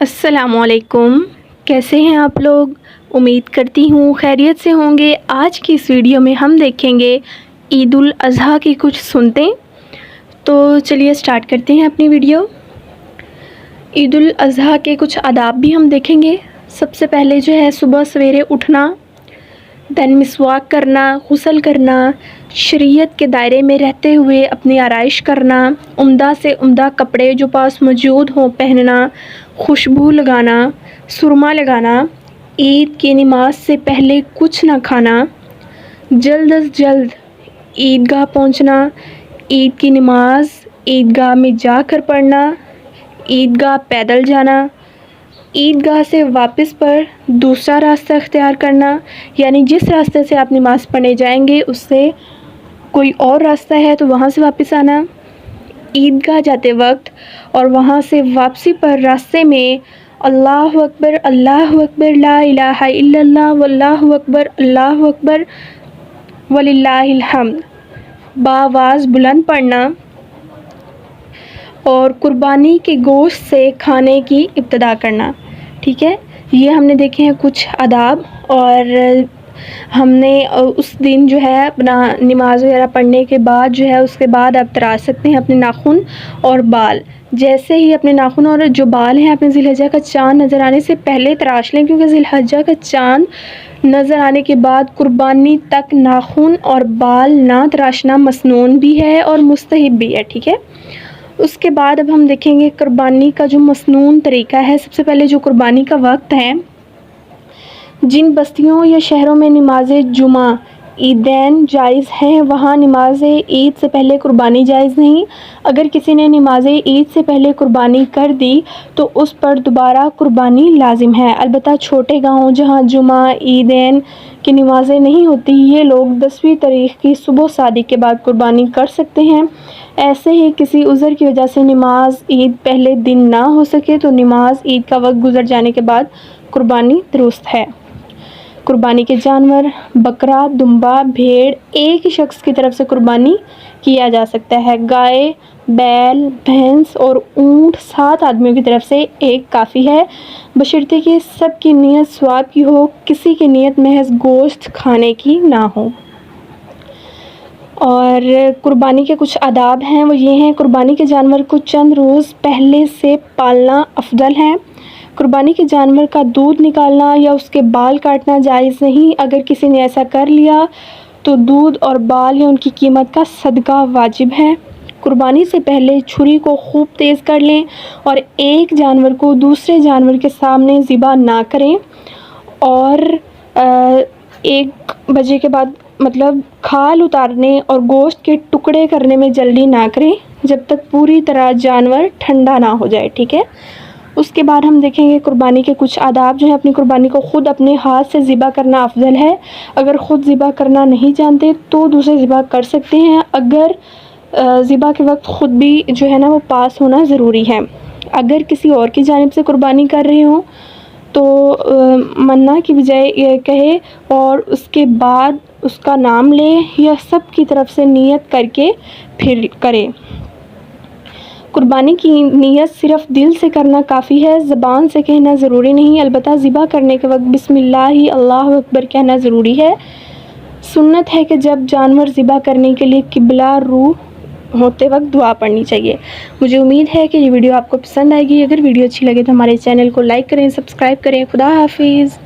السلام علیکم، کیسے ہیں آپ لوگ؟ امید کرتی ہوں خیریت سے ہوں گے۔ آج کی اس ویڈیو میں ہم دیکھیں گے عید الاضحیٰ کی کچھ سنتیں۔ تو چلیے سٹارٹ کرتے ہیں اپنی ویڈیو۔ عید الاضحیٰ کے کچھ آداب بھی ہم دیکھیں گے۔ سب سے پہلے جو ہے صبح سویرے اٹھنا، دین مسواک کرنا، غسل کرنا، شریعت کے دائرے میں رہتے ہوئے اپنی آرائش کرنا، عمدہ سے عمدہ کپڑے جو پاس موجود ہوں پہننا، خوشبو لگانا، سرما لگانا، عید کی نماز سے پہلے کچھ نہ کھانا، جلد از جلد عیدگاہ پہنچنا، عید کی نماز عیدگاہ میں جا کر پڑھنا، عیدگاہ پیدل جانا، عیدگاہ سے واپس پر دوسرا راستہ اختیار کرنا، یعنی جس راستے سے آپ نماز پڑھنے جائیں گے اس سے کوئی اور راستہ ہے تو وہاں سے واپس آنا۔ عیدگاہ جاتے وقت اور وہاں سے واپسی پر راستے میں اللہ اکبر لا الہ الا اللہ واللہ اکبر اللہ اکبر وللہ الحمد بآواز بلند پڑھنا اور قربانی کے گوشت سے کھانے کی ابتدا کرنا۔ ٹھیک ہے، یہ ہم نے دیکھے ہیں کچھ آداب، اور ہم نے اس دن جو ہے اپنا نماز وغیرہ پڑھنے کے بعد جو ہے اس کے بعد آپ تراش سکتے ہیں اپنے ناخن اور بال۔ جیسے ہی اپنے ناخن اور جو بال ہیں اپنے ذی الحجہ کا چاند نظر آنے سے پہلے تراش لیں، کیونکہ ذی الحجہ کا چاند نظر آنے کے بعد قربانی تک ناخن اور بال نہ تراشنا مسنون بھی ہے اور مستحب بھی ہے۔ ٹھیک ہے، اس کے بعد اب ہم دیکھیں گے قربانی کا جو مسنون طریقہ ہے۔ سب سے پہلے جو قربانی کا وقت ہے، جن بستیوں یا شہروں میں نماز جمعہ عیدین جائز ہیں وہاں نماز عید سے پہلے قربانی جائز نہیں۔ اگر کسی نے نماز عید سے پہلے قربانی کر دی تو اس پر دوبارہ قربانی لازم ہے۔ البتہ چھوٹے گاؤں جہاں جمعہ عیدین کی نمازیں نہیں ہوتی، یہ لوگ 10ویں تاریخ کی صبح صادق کے بعد قربانی کر سکتے ہیں۔ ایسے ہی کسی عذر کی وجہ سے نماز عید پہلے دن نہ ہو سکے تو نماز عید کا وقت گزر جانے کے بعد قربانی درست ہے۔ قربانی کے جانور بکرا، دمبا، بھیڑ ایک ہی شخص کی طرف سے قربانی کیا جا سکتا ہے۔ گائے، بیل، بھینس اور اونٹ 7 آدمیوں کی طرف سے ایک کافی ہے، بشرطے کہ سب کی نیت ثواب کی ہو، کسی کی نیت محض گوشت کھانے کی نہ ہو۔ اور قربانی کے کچھ آداب ہیں، وہ یہ ہیں: قربانی کے جانور کو چند روز پہلے سے پالنا افضل ہے۔ قربانی کے جانور کا دودھ نکالنا یا اس کے بال کاٹنا جائز نہیں۔ اگر کسی نے ایسا کر لیا تو دودھ اور بال یا ان کی قیمت کا صدقہ واجب ہے۔ قربانی سے پہلے چھری کو خوب تیز کر لیں اور ایک جانور کو دوسرے جانور کے سامنے ذبح نہ کریں، اور 1 بجے کے بعد کھال اتارنے اور گوشت کے ٹکڑے کرنے میں جلدی نہ کریں جب تک پوری طرح جانور ٹھنڈا نہ ہو جائے۔ ٹھیک ہے، اس کے بعد ہم دیکھیں گے قربانی کے کچھ آداب جو ہیں۔ اپنی قربانی کو خود اپنے ہاتھ سے ذبح کرنا افضل ہے۔ اگر خود ذبح کرنا نہیں جانتے تو دوسرے ذبح کر سکتے ہیں۔ اگر ذبح کے وقت خود بھی جو ہے نا وہ پاس ہونا ضروری ہے۔ اگر کسی اور کی جانب سے قربانی کر رہے ہوں تو منع کی بجائے یہ کہے اور اس کے بعد اس کا نام لے یا سب کی طرف سے نیت کر کے پھر کرے۔ قربانی کی نیت صرف دل سے کرنا کافی ہے، زبان سے کہنا ضروری نہیں۔ البتہ ذبح کرنے کے وقت بسم اللہ اللہ اکبر کہنا ضروری ہے۔ سنت ہے کہ جب جانور ذبح کرنے کے لیے قبلہ رو ہوتے وقت دعا پڑھنی چاہیے۔ مجھے امید ہے کہ یہ ویڈیو آپ کو پسند آئے گی۔ اگر ویڈیو اچھی لگے تو ہمارے چینل کو لائک کریں، سبسکرائب کریں۔ خدا حافظ۔